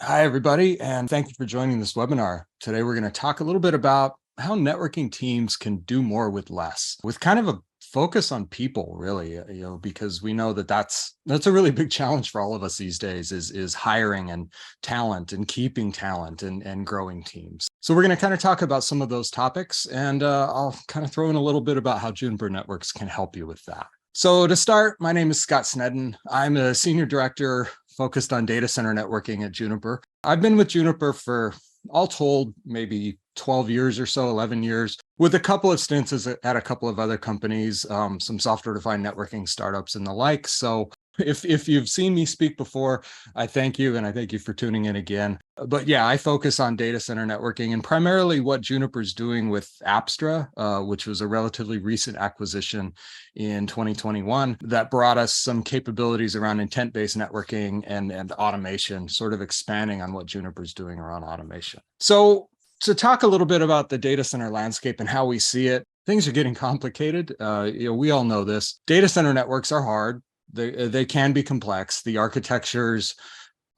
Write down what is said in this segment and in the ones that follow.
Hi, everybody, and thank you for joining this webinar. Today, we're going to talk a little bit about how networking teams can do more with less, with kind of a focus on people, really, because we know that that's a really big challenge for all of us these days is hiring and talent and keeping talent and growing teams. So we're going to kind of talk about some of those topics, and I'll kind of throw in a little bit about how Juniper Networks can help you with that. So to start, my name is Scott Snedden. I'm a senior director focused on data center networking at Juniper. I've been with Juniper for all told, maybe 12 years or so, 11 years, with a couple of stints at a couple of other companies, some software-defined networking startups and the like. So if you've seen me speak before, I thank you, and I thank you for tuning in again. But yeah, I focus on data center networking and primarily what Juniper's doing with Apstra, which was a relatively recent acquisition in 2021 that brought us some capabilities around intent-based networking and automation, sort of expanding on what Juniper's doing around automation. So to talk a little bit about the data center landscape and how we see it, things are getting complicated. We all know this. Data center networks are hard. They can be complex. The architectures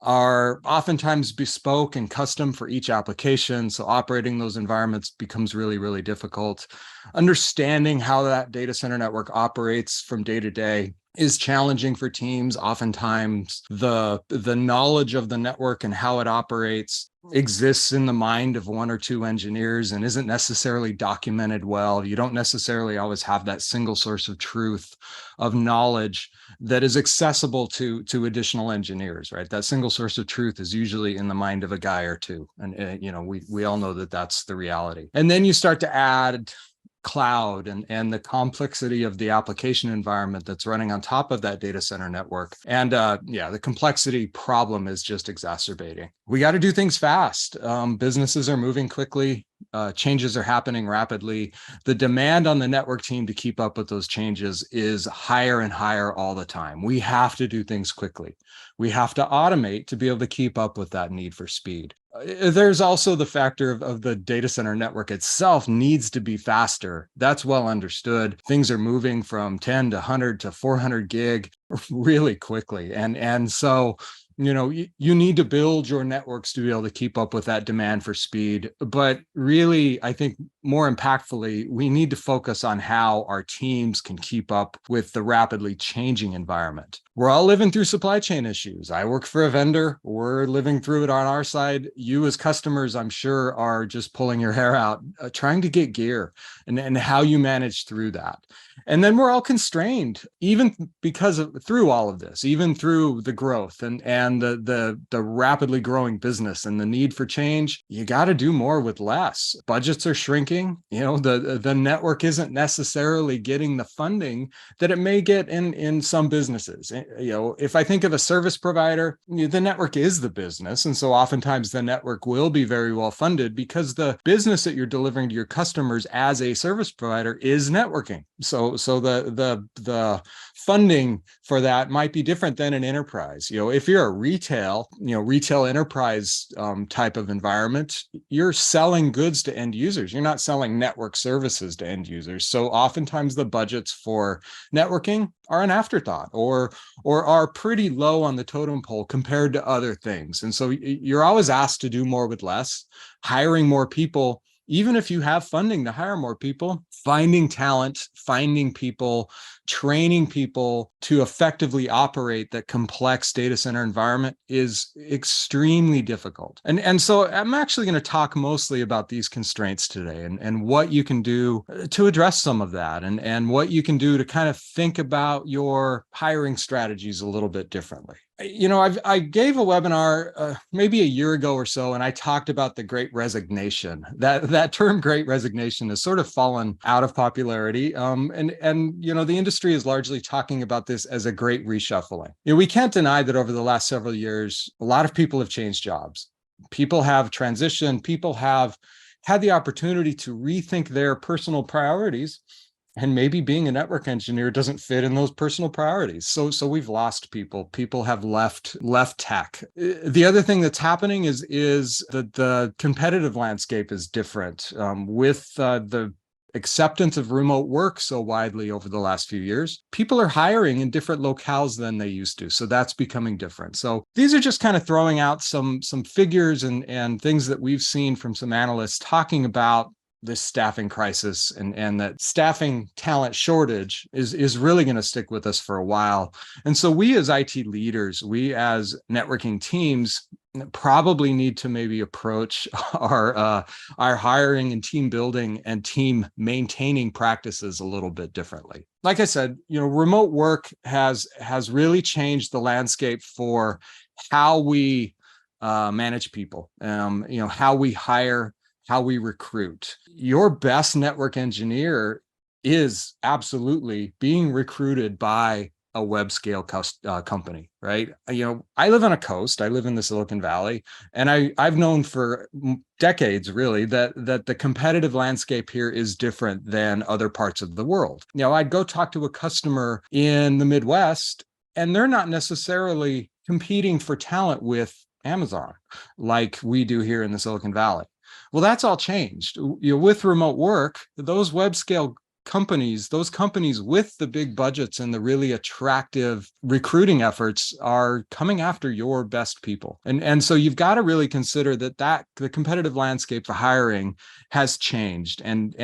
are oftentimes bespoke and custom for each application. So operating those environments becomes really, really difficult. Understanding how that data center network operates from day to day is challenging for teams. Oftentimes, the knowledge of the network and how it operates exists in the mind of one or two engineers and isn't necessarily documented well. You don't necessarily always have that single source of truth of knowledge that is accessible to additional engineers, right? That single source of truth is usually in the mind of a guy or two. And, we all know that that's the reality. And then you start to add cloud and the complexity of the application environment that's running on top of that data center network. And the complexity problem is just exacerbating. We got to do things fast. Businesses are moving quickly. Changes are happening rapidly. The demand on the network team to keep up with those changes is higher and higher all the time. We have to do things quickly. We have to automate to be able to keep up with that need for speed. There's also the factor of the data center network itself needs to be faster. That's well understood. Things are moving from 10 to 100 to 400 gig really quickly. And so you need to build your networks to be able to keep up with that demand for speed. But really, I think more impactfully, we need to focus on how our teams can keep up with the rapidly changing environment. We're all living through supply chain issues. I work for a vendor. We're living through it on our side. You as customers, I'm sure, are just pulling your hair out, trying to get gear and how you manage through that. And then we're all constrained, even through all of this, even through the growth and the rapidly growing business and the need for change. You got to do more with less. Budgets are shrinking. The network isn't necessarily getting the funding that it may get in some businesses. If I think of a service provider, the network is the business, and so oftentimes the network will be very well funded because the business that you're delivering to your customers as a service provider is networking. So the funding for that might be different than an enterprise. If you're a retail enterprise type of environment, you're selling goods to end users. You're not selling network services to end users. So oftentimes the budgets for networking are an afterthought or are pretty low on the totem pole compared to other things. And so you're always asked to do more with less, hiring more people. Even if you have funding to hire more people, finding talent, finding people, training people to effectively operate that complex data center environment is extremely difficult. And so I'm actually going to talk mostly about these constraints today and what you can do to address some of that and what you can do to kind of think about your hiring strategies a little bit differently. I gave a webinar maybe a year ago or so, and I talked about the Great Resignation. That term Great Resignation has sort of fallen out of popularity. And the industry is largely talking about this as a great reshuffling. We can't deny that over the last several years, a lot of people have changed jobs. People have transitioned. People have had the opportunity to rethink their personal priorities. And maybe being a network engineer doesn't fit in those personal priorities. So we've lost people. People have left tech. The other thing that's happening is that the competitive landscape is different with the acceptance of remote work so widely over the last few years, people are hiring in different locales than they used to. So that's becoming different. So these are just kind of throwing out some figures and things that we've seen from some analysts talking about this staffing crisis, and that staffing talent shortage is really going to stick with us for a while. And so we as IT leaders, we as networking teams probably need to maybe approach our hiring and team building and team maintaining practices a little bit differently. Like I said, remote work has really changed the landscape for how we manage people, how we hire, how we recruit. Your best network engineer is absolutely being recruited by a web scale company, right? I live on a coast. I live in the Silicon Valley, and I've known for decades, really, that the competitive landscape here is different than other parts of the world. I'd go talk to a customer in the Midwest, and they're not necessarily competing for talent with Amazon like we do here in the Silicon Valley. Well, that's all changed. With remote work, those web scale companies, those companies with the big budgets and the really attractive recruiting efforts are coming after your best people. And so you've got to really consider that the competitive landscape for hiring has changed and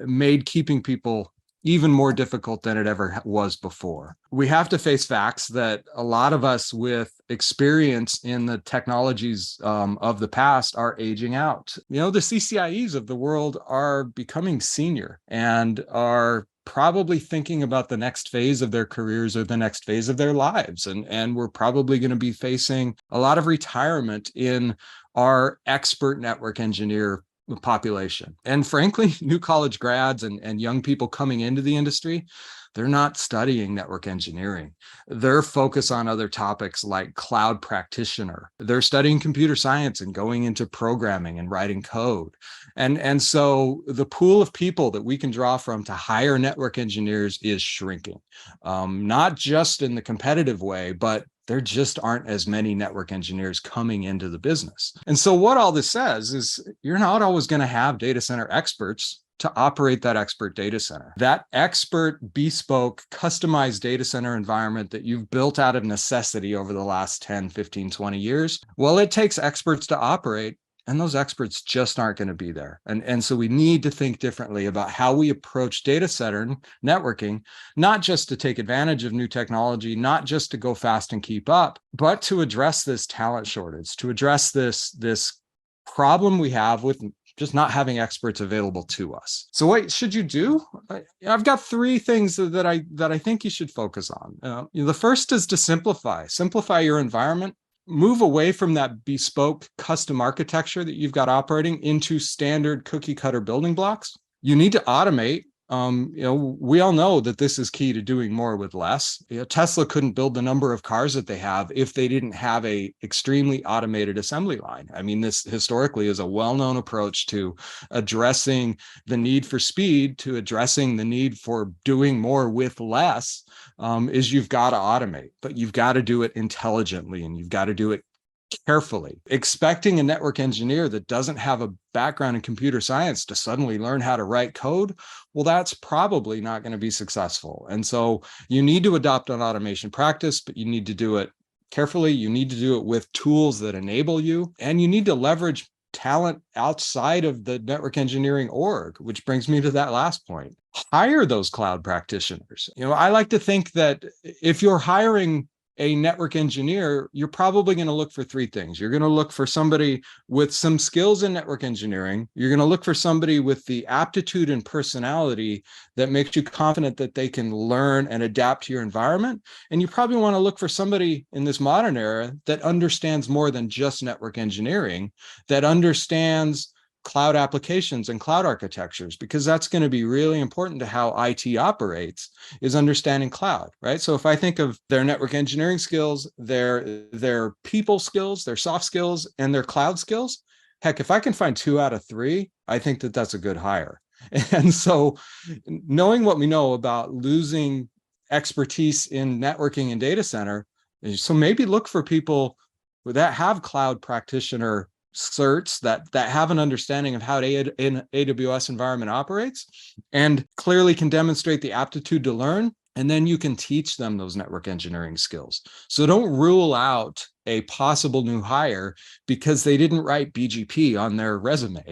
made keeping people even more difficult than it ever was before. We have to face facts that a lot of us with experience in the technologies of the past are aging out. The CCIEs of the world are becoming senior and are probably thinking about the next phase of their careers or the next phase of their lives. And we're probably going to be facing a lot of retirement in our expert network engineer population. And frankly, new college grads and young people coming into the industry, they're not studying network engineering. They're focused on other topics like cloud practitioner. They're studying computer science and going into programming and writing code. And so the pool of people that we can draw from to hire network engineers is shrinking, not just in the competitive way, but there just aren't as many network engineers coming into the business. And so what all this says is you're not always going to have data center experts to operate that expert data center. That expert, bespoke, customized data center environment that you've built out of necessity over the last 10, 15, 20 years, well, it takes experts to operate, and those experts just aren't going to be there. And so we need to think differently about how we approach data center networking, not just to take advantage of new technology, not just to go fast and keep up, but to address this talent shortage, to address this problem we have with just not having experts available to us. So what should you do? I've got 3 things that I think you should focus on. The first is to simplify your environment. Move away from that bespoke custom architecture that you've got operating into standard cookie cutter building blocks. You need to automate. We all know that this is key to doing more with less. Tesla couldn't build the number of cars that they have if they didn't have a extremely automated assembly line. I mean, this historically is a well-known approach to addressing the need for speed, to addressing the need for doing more with less, is you've got to automate, but you've got to do it intelligently and you've got to do it carefully. Expecting a network engineer that doesn't have a background in computer science to suddenly learn how to write code, well, that's probably not going to be successful. And so you need to adopt an automation practice, but you need to do it carefully. You need to do it with tools that enable you, and you need to leverage talent outside of the network engineering org, which brings me to that last point. Hire those cloud practitioners. I like to think that if you're hiring a network engineer, you're probably going to look for 3 things. You're going to look for somebody with some skills in network engineering. You're going to look for somebody with the aptitude and personality that makes you confident that they can learn and adapt to your environment. And you probably want to look for somebody in this modern era that understands more than just network engineering, that understands cloud applications and cloud architectures, because that's going to be really important to how IT operates, is understanding cloud, right? So if I think of their network engineering skills, their people skills, their soft skills, and their cloud skills, heck, if I can find 2 out of 3, I think that that's a good hire. And so knowing what we know about losing expertise in networking and data center, so maybe look for people that have cloud practitioner certs that have an understanding of how an AWS environment operates and clearly can demonstrate the aptitude to learn. And then you can teach them those network engineering skills. So don't rule out a possible new hire because they didn't write BGP on their resume.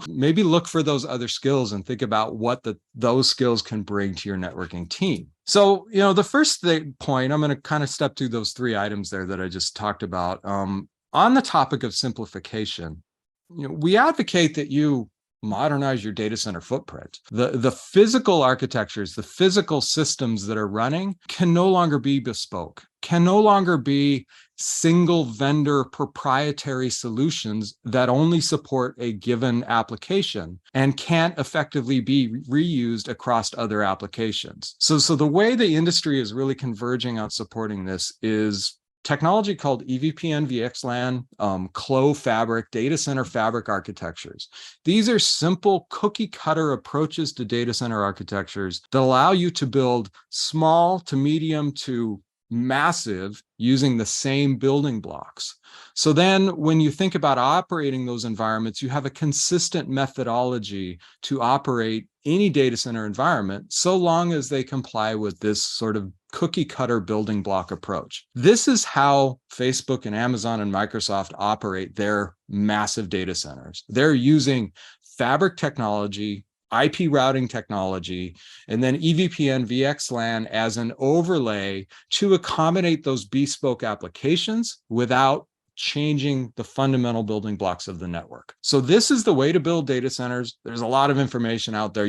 Maybe look for those other skills and think about what those skills can bring to your networking team. So, the first point, I'm going to kind of step through those 3 items there that I just talked about. On the topic of simplification, we advocate that you modernize your data center footprint. The physical architectures, the physical systems that are running can no longer be bespoke, can no longer be single vendor proprietary solutions that only support a given application and can't effectively be reused across other applications. So the way the industry is really converging on supporting this is technology called EVPN VXLAN, CLO fabric, data center fabric architectures. These are simple cookie cutter approaches to data center architectures that allow you to build small to medium to massive using the same building blocks. So then when you think about operating those environments, you have a consistent methodology to operate any data center environment so long as they comply with this sort of cookie cutter building block approach. This is how Facebook and Amazon and Microsoft operate their massive data centers. They're using fabric technology, IP routing technology, and then EVPN VXLAN as an overlay to accommodate those bespoke applications without changing the fundamental building blocks of the network. So this is the way to build data centers. There's a lot of information out there.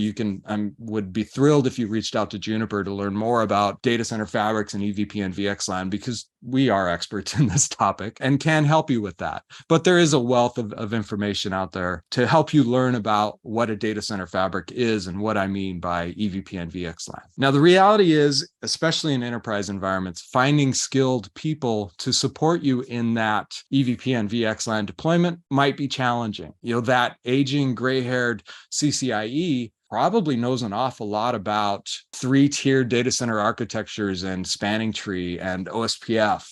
Would be thrilled if you reached out to Juniper to learn more about data center fabrics and EVPN VXLAN, because we are experts in this topic and can help you with that. But there is a wealth of information out there to help you learn about what a data center fabric is and what I mean by EVPN VXLAN. Now, the reality is, especially in enterprise environments, finding skilled people to support you in that EVPN VXLAN deployment might be challenging. That aging gray-haired CCIE probably knows an awful lot about 3-tiered data center architectures and spanning tree and OSPF.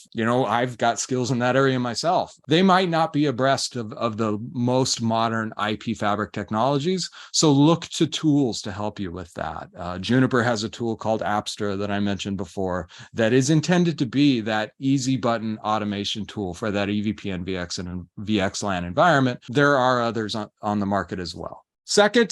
I've got skills in that area myself. They might not be abreast of the most modern IP fabric technologies. So look to tools to help you with that. Juniper has a tool called Apstra that I mentioned before that is intended to be that easy button automation tool for that EVPN VXLAN environment. There are others on the market as well. Second,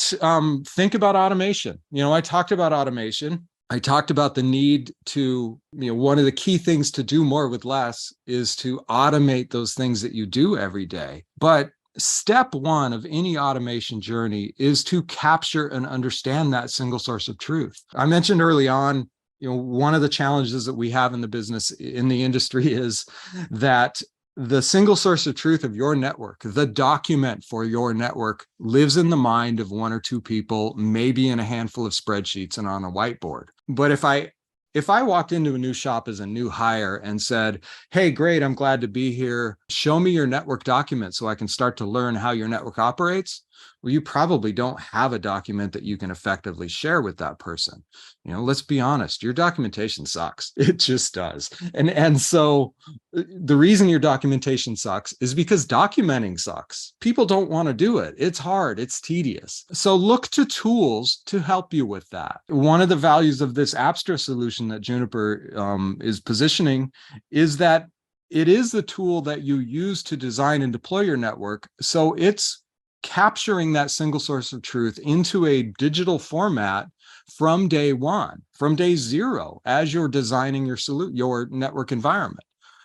think about automation. I talked about automation. I talked about the need to, one of the key things to do more with less is to automate those things that you do every day. But step 1 of any automation journey is to capture and understand that single source of truth. I mentioned early on, one of the challenges that we have in the business, in the industry, is that the single source of truth of your network, the document for your network, lives in the mind of 1 or 2 people, maybe in a handful of spreadsheets and on a whiteboard. But if I walked into a new shop as a new hire and said, "Hey, great, I'm glad to be here. Show me your network document so I can start to learn how your network operates," well, you probably don't have a document that you can effectively share with that person. Let's be honest, your documentation sucks. It just does. And so the reason your documentation sucks is because documenting sucks. People don't want to do it. It's hard. It's tedious. So look to tools to help you with that. One of the values of this Apstra solution that Juniper is positioning is that it is the tool that you use to design and deploy your network. So it's capturing that single source of truth into a digital format from day 1, from day 0, as you're designing your network environment.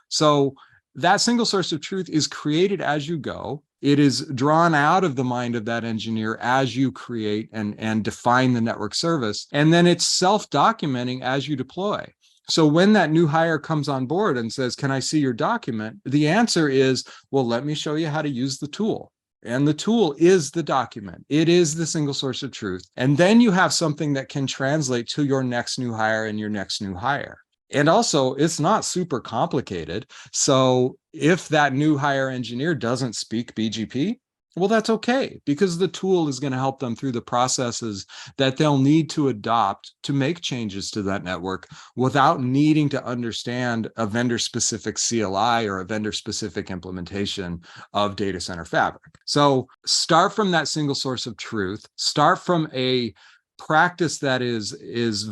So that single source of truth is created as you go. It is drawn out of the mind of that engineer as you create and define the network service. And then it's self-documenting as you deploy. So when that new hire comes on board and says, "Can I see your document?" the answer is, "Well, let me show you how to use the tool." And the tool is the document. It is the single source of truth. And then you have something that can translate to your next new hire and your next new hire. And also, it's not super complicated. So if that new hire engineer doesn't speak BGP, Well, that's okay, because the tool is going to help them through the processes that they'll need to adopt to make changes to that network without needing to understand a vendor specific CLI or a vendor specific implementation of data center fabric. So start from that single source of truth, start from a practice that is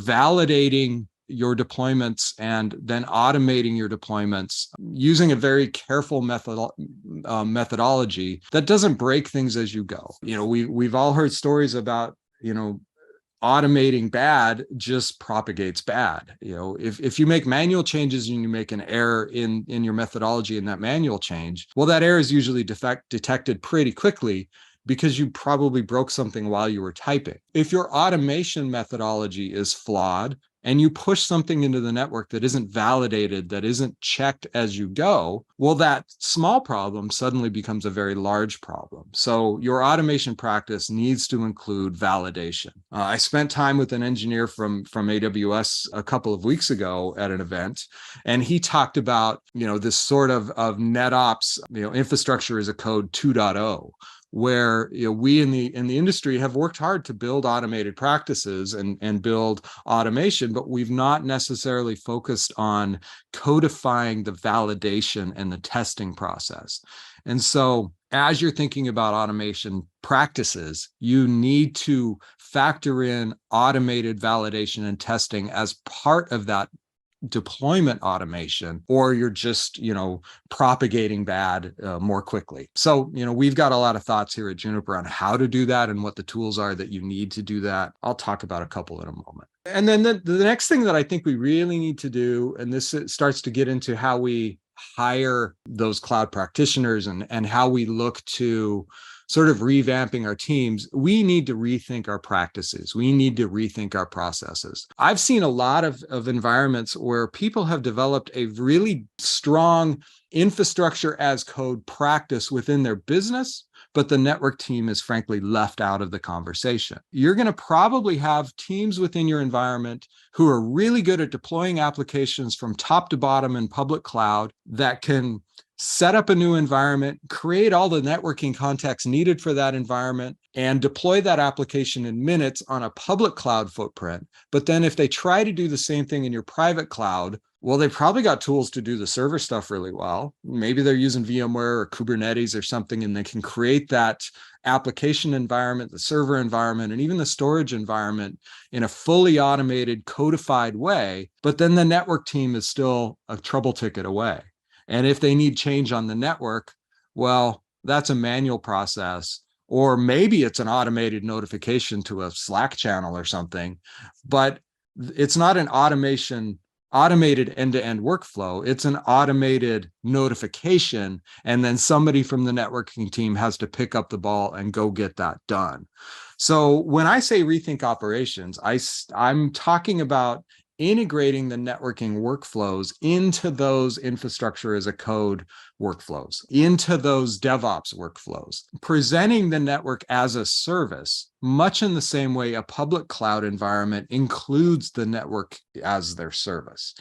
validating your deployments and then automating your deployments using a very careful methodology that doesn't break things as you go. We've all heard stories about, automating bad just propagates bad. If you make manual changes and you make an error in your methodology in that manual change, well, that error is usually detected pretty quickly because you probably broke something while you were typing. If your automation methodology is flawed and you push something into the network that isn't validated, that isn't checked as you go, well, that small problem suddenly becomes a very large problem. So your automation practice needs to include validation. I spent time with an engineer from AWS a couple of weeks ago at an event, and he talked about, this sort of NetOps, infrastructure as a code 2.0, where we in the industry have worked hard to build automated practices and build automation, but we've not necessarily focused on codifying the validation and the testing process. And so as you're thinking about automation practices, you need to factor in automated validation and testing as part of that deployment automation, or you're just, propagating bad more quickly. So, we've got a lot of thoughts here at Juniper on how to do that and what the tools are that you need to do that. I'll talk about a couple in a moment. And then the next thing that I think we really need to do, and this starts to get into how we hire those cloud practitioners and how we look to sort of revamping our teams, we need to rethink our practices. We need to rethink our processes. I've seen a lot of environments where people have developed a really strong infrastructure as code practice within their business, but the network team is frankly left out of the conversation. You're going to probably have teams within your environment who are really good at deploying applications from top to bottom in public cloud that can set up a new environment, create all the networking context needed for that environment, and deploy that application in minutes on a public cloud footprint. But then if they try to do the same thing in your private cloud, well, they've probably got tools to do the server stuff really well. Maybe they're using VMware or Kubernetes or something, and they can create that application environment, the server environment, and even the storage environment in a fully automated, codified way. But then the network team is still a trouble ticket away. And if they need change on the network, well, that's a manual process, or maybe it's an automated notification to a Slack channel or something, but it's not an automated end-to-end workflow. It's an automated notification, and then somebody from the networking team has to pick up the ball and go get that done. So when I say rethink operations, I'm talking about integrating the networking workflows into those infrastructure as a code workflows, into those DevOps workflows, presenting the network as a service, much in the same way a public cloud environment includes the network as their service.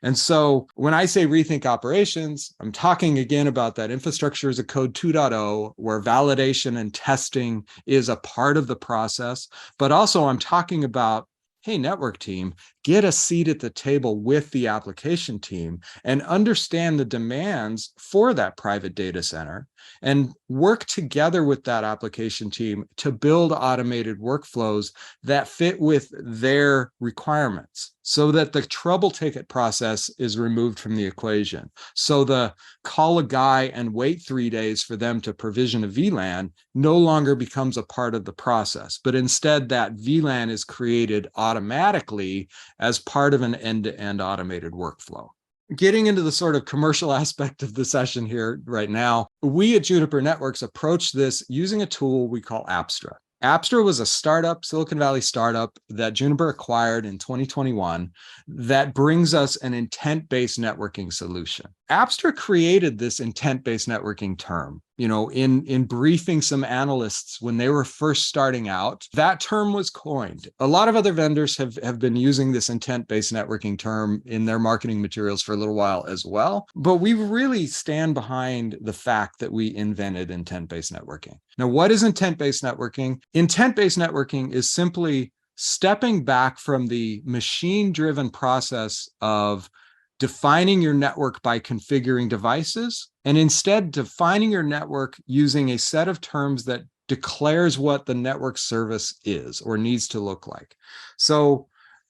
And so when I say rethink operations, I'm talking again about that infrastructure as a code 2.0, where validation and testing is a part of the process, but also I'm talking about, hey, network team, get a seat at the table with the application team and understand the demands for that private data center and work together with that application team to build automated workflows that fit with their requirements so that the trouble ticket process is removed from the equation. So the call a guy and wait 3 days for them to provision a VLAN no longer becomes a part of the process, but instead that VLAN is created automatically as part of an end-to-end automated workflow. Getting into the sort of commercial aspect of the session here right now, we at Juniper Networks approach this using a tool we call Apstra. Apstra was a startup, Silicon Valley startup that Juniper acquired in 2021 that brings us an intent-based networking solution. Apstra created this intent-based networking term in briefing some analysts when they were first starting out, that term was coined. A lot of other vendors have been using this intent-based networking term in their marketing materials for a little while as well. But we really stand behind the fact that we invented intent-based networking. Now, what is intent-based networking? Intent-based networking is simply stepping back from the machine-driven process of defining your network by configuring devices, and instead defining your network using a set of terms that declares what the network service is or needs to look like. So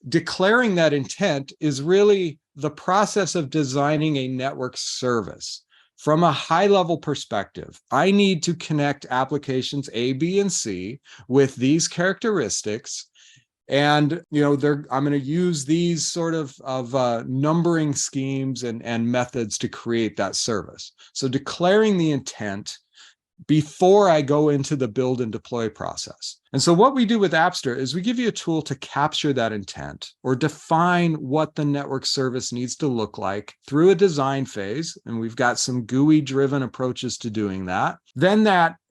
declaring that intent is really the process of designing a network service. From a high-level perspective, I need to connect applications A, B, and C with these characteristics. And I'm going to use these sort of numbering schemes and methods to create that service. So declaring the intent before I go into the build and deploy process. And so what we do with Apstra is we give you a tool to capture that intent or define what the network service needs to look like through a design phase. And we've got some GUI-driven approaches to doing that. Then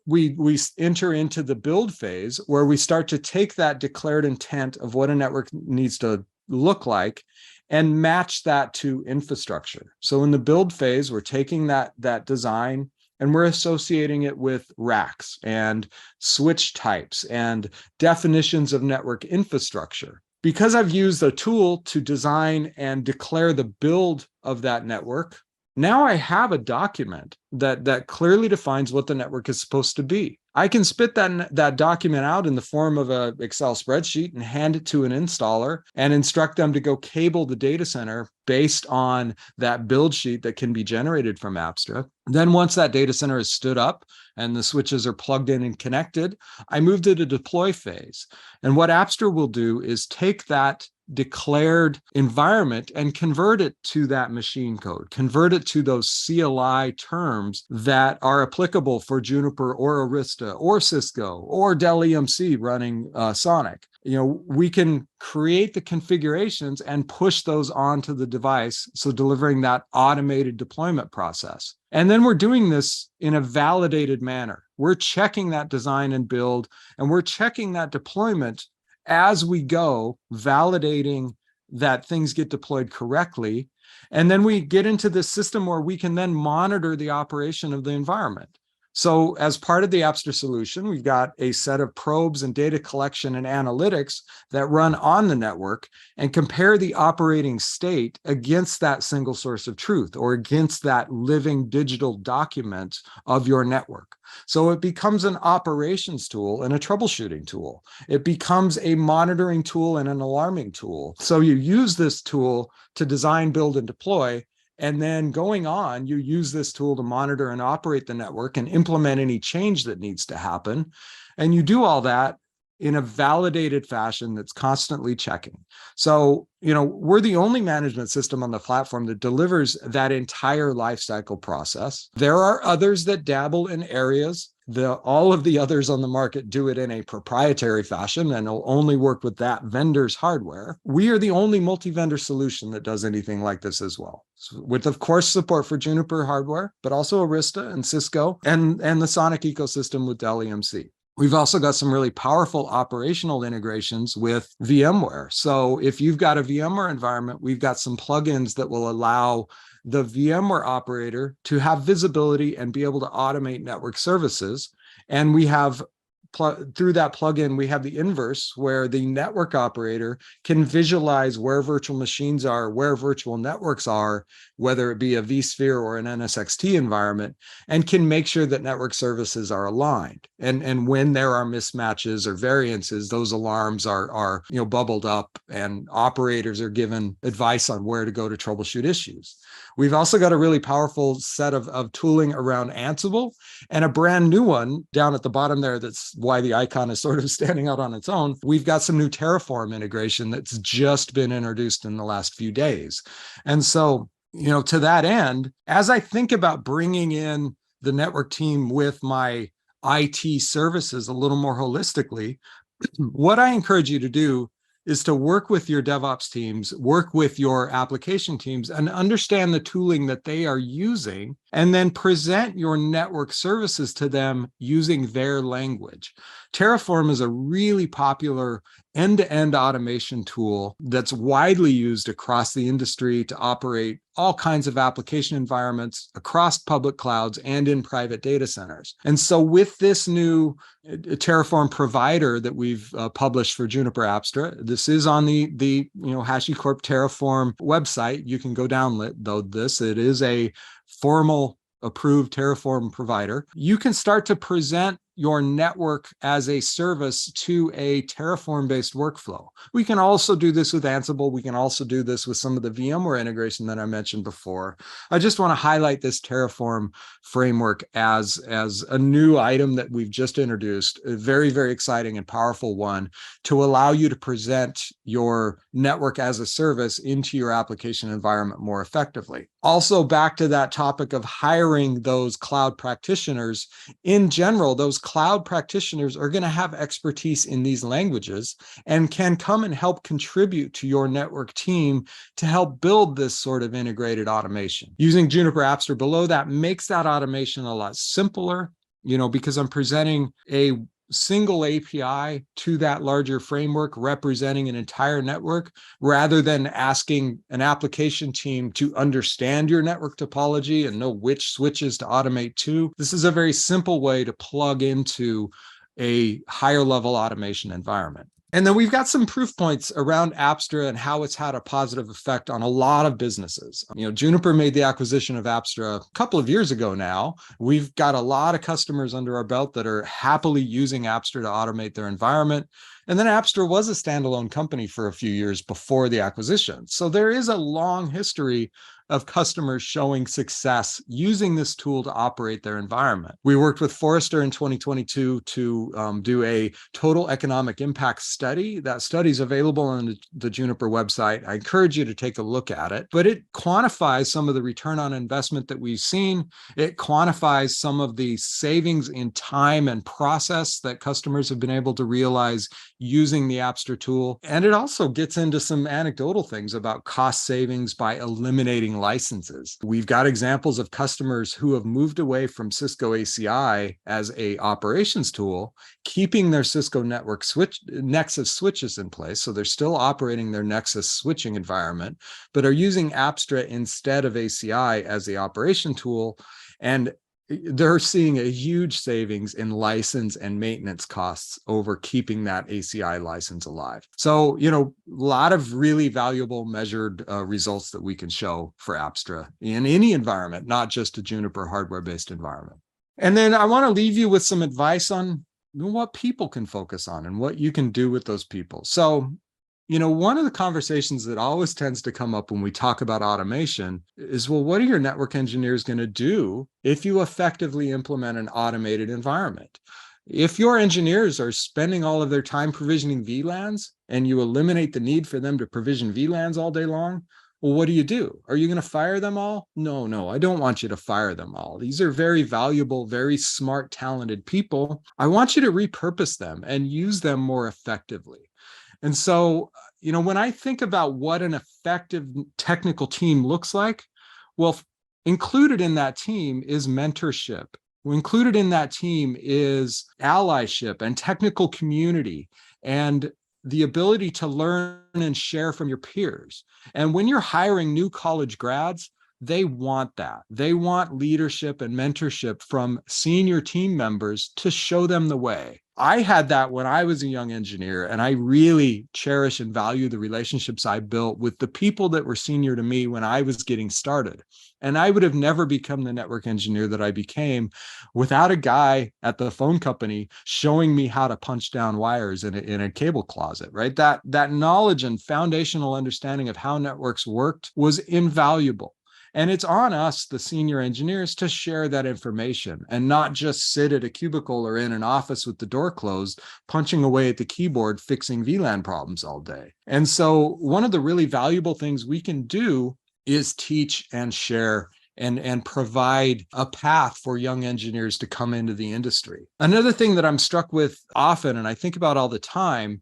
we enter into the build phase where we start to take that declared intent of what a network needs to look like and match that to infrastructure. So in the build phase, we're taking that design and we're associating it with racks and switch types and definitions of network infrastructure. Because I've used a tool to design and declare the build of that network, now I have a document that clearly defines what the network is supposed to be. I can spit that document out in the form of an Excel spreadsheet and hand it to an installer and instruct them to go cable the data center based on that build sheet that can be generated from Apstra. Then once that data center is stood up and the switches are plugged in and connected, I move to the deploy phase. And what Apstra will do is take that declared environment and convert it to that machine code, convert it to those CLI terms that are applicable for Juniper or Arista or Cisco or Dell EMC running Sonic. We can create the configurations and push those onto the device, so delivering that automated deployment process. And then we're doing this in a validated manner. We're checking that design and build, and we're checking that deployment as we go, validating that things get deployed correctly. And then we get into this system where we can then monitor the operation of the environment. So as part of the Apstra solution, we've got a set of probes and data collection and analytics that run on the network and compare the operating state against that single source of truth or against that living digital document of your network. So it becomes an operations tool and a troubleshooting tool. It becomes a monitoring tool and an alarming tool. So you use this tool to design, build, and deploy. And then going on, you use this tool to monitor and operate the network and implement any change that needs to happen. And you do all that in a validated fashion that's constantly checking. So, we're the only management system on the platform that delivers that entire lifecycle process. There are others that dabble in areas. All of the others on the market do it in a proprietary fashion and will only work with that vendor's hardware. We are the only multi-vendor solution that does anything like this as well. So with, of course, support for Juniper hardware, but also Arista and Cisco and the Sonic ecosystem with Dell EMC. We've also got some really powerful operational integrations with VMware. So if you've got a VMware environment, we've got some plugins that will allow the VMware operator to have visibility and be able to automate network services. And we have through that plugin, we have the inverse where the network operator can visualize where virtual machines are, where virtual networks are, whether it be a vSphere or an NSXT environment, and can make sure that network services are aligned. And when there are mismatches or variances, those alarms are bubbled up and operators are given advice on where to go to troubleshoot issues. We've also got a really powerful set of tooling around Ansible and a brand new one down at the bottom there. That's why the icon is sort of standing out on its own. We've got some new Terraform integration that's just been introduced in the last few days. And so, to that end, as I think about bringing in the network team with my IT services a little more holistically, what I encourage you to do is to work with your DevOps teams, work with your application teams, and understand the tooling that they are using and then present your network services to them using their language. Terraform is a really popular end-to-end automation tool that's widely used across the industry to operate all kinds of application environments across public clouds and in private data centers. And so with this new Terraform provider that we've published for Juniper Apstra, this is on the HashiCorp Terraform website. You can go download this. It is a formal approved Terraform provider. You can start to present your network as a service to a Terraform-based workflow. We can also do this with Ansible. We can also do this with some of the VMware integration that I mentioned before. I just want to highlight this Terraform framework as a new item that we've just introduced, a very, very exciting and powerful one to allow you to present your network as a service into your application environment more effectively. Also, back to that topic of hiring those cloud practitioners, in general, those cloud practitioners are going to have expertise in these languages and can come and help contribute to your network team to help build this sort of integrated automation. Using Juniper Apstra below that makes that automation a lot simpler, because I'm presenting a single API to that larger framework representing an entire network, rather than asking an application team to understand your network topology and know which switches to automate to. This is a very simple way to plug into a higher level automation environment. And then we've got some proof points around Apstra and how it's had a positive effect on a lot of businesses. Juniper made the acquisition of Apstra a couple of years ago now. We've got a lot of customers under our belt that are happily using Apstra to automate their environment. And then Apstra was a standalone company for a few years before the acquisition. So there is a long history of customers showing success using this tool to operate their environment. We worked with Forrester in 2022 to do a total economic impact study. That study is available on the Juniper website. I encourage you to take a look at it, but it quantifies some of the return on investment that we've seen. It quantifies some of the savings in time and process that customers have been able to realize using the Apstra tool. And it also gets into some anecdotal things about cost savings by eliminating licenses. We've got examples of customers who have moved away from Cisco ACI as a operations tool, keeping their Cisco network Nexus switches in place. So they're still operating their Nexus switching environment, but are using Apstra instead of ACI as the operation tool. And they're seeing a huge savings in license and maintenance costs over keeping that ACI license alive. So, a lot of really valuable measured results that we can show for Apstra in any environment, not just a Juniper hardware-based environment. And then I want to leave you with some advice on what people can focus on and what you can do with those people. So, one of the conversations that always tends to come up when we talk about automation is, well, what are your network engineers going to do if you effectively implement an automated environment? If your engineers are spending all of their time provisioning VLANs and you eliminate the need for them to provision VLANs all day long, well, what do? Are you going to fire them all? No, I don't want you to fire them all. These are very valuable, very smart, talented people. I want you to repurpose them and use them more effectively. And so, when I think about what an effective technical team looks like, well, included in that team is mentorship. Included in that team is allyship and technical community and the ability to learn and share from your peers. And when you're hiring new college grads, they want that. They want leadership and mentorship from senior team members to show them the way. I had that when I was a young engineer, and I really cherish and value the relationships I built with the people that were senior to me when I was getting started. And I would have never become the network engineer that I became without a guy at the phone company showing me how to punch down wires in a cable closet, right? That knowledge and foundational understanding of how networks worked was invaluable. And it's on us, the senior engineers, to share that information and not just sit at a cubicle or in an office with the door closed, punching away at the keyboard, fixing VLAN problems all day. And so one of the really valuable things we can do is teach and share and provide a path for young engineers to come into the industry. Another thing that I'm struck with often, and I think about all the time,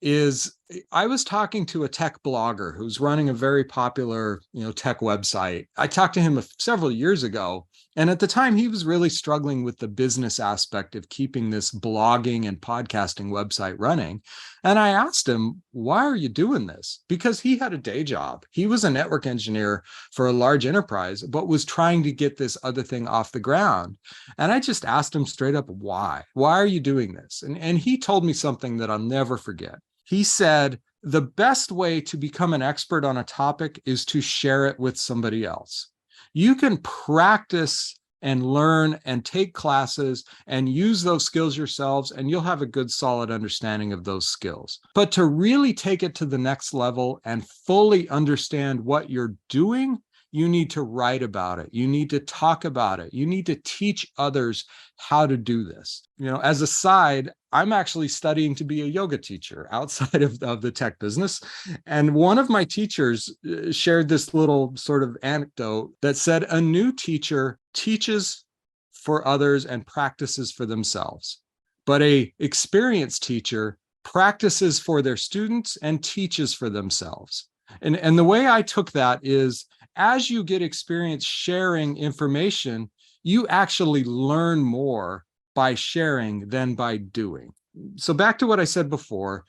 is I was talking to a tech blogger who's running a very popular, tech website. I talked to him several years ago, and at the time he was really struggling with the business aspect of keeping this blogging and podcasting website running. And I asked him, "Why are you doing this?" Because he had a day job. He was a network engineer for a large enterprise, but was trying to get this other thing off the ground. And I just asked him straight up, "Why? Why are you doing this?" And he told me something that I'll never forget. He said, "The best way to become an expert on a topic is to share it with somebody else. You can practice and learn and take classes and use those skills yourselves, and you'll have a good, solid understanding of those skills. But to really take it to the next level and fully understand what you're doing, you need to write about it. You need to talk about it. You need to teach others how to do this." As a side, I'm actually studying to be a yoga teacher outside of the tech business. And one of my teachers shared this little sort of anecdote that said a new teacher teaches for others and practices for themselves, but a experienced teacher practices for their students and teaches for themselves. And the way I took that is, as you get experience sharing information, you actually learn more by sharing than by doing. So back to what I said before,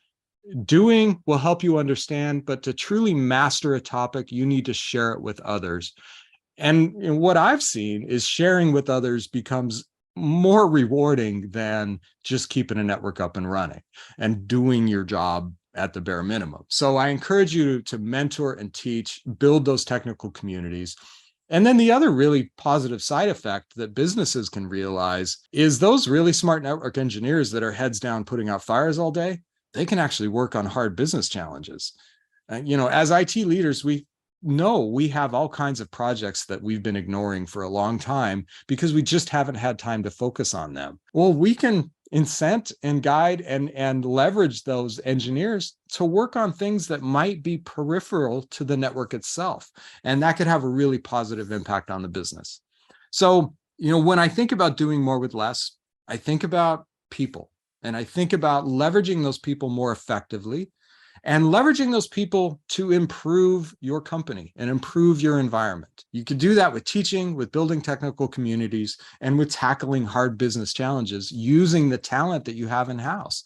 doing will help you understand, but to truly master a topic, you need to share it with others. And what I've seen is sharing with others becomes more rewarding than just keeping a network up and running and doing your job at the bare minimum. So I encourage you to mentor and teach, build those technical communities. And then the other really positive side effect that businesses can realize is those really smart network engineers that are heads down putting out fires all day, they can actually work on hard business challenges. As IT leaders, we know we have all kinds of projects that we've been ignoring for a long time because we just haven't had time to focus on them. Well, we can incent and guide and leverage those engineers to work on things that might be peripheral to the network itself. And that could have a really positive impact on the business. So, when I think about doing more with less, I think about people, and I think about leveraging those people more effectively and leveraging those people to improve your company and improve your environment. You could do that with teaching, with building technical communities, and with tackling hard business challenges using the talent that you have in-house.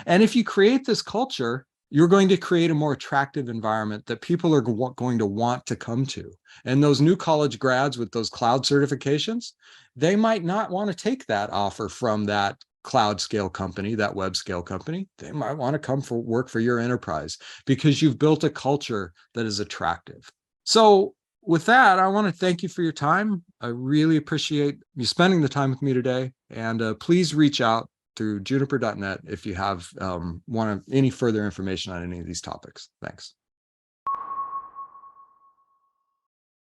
And if you create this culture, you're going to create a more attractive environment that people are going to want to come to. And those new college grads with those cloud certifications, they might not want to take that offer from that cloud scale company, that web scale company. They might want to come for work for your enterprise because you've built a culture that is attractive. So with that, I want to thank you for your time. I really appreciate you spending the time with me today. And please reach out through juniper.net if you have any further information on any of these topics. Thanks.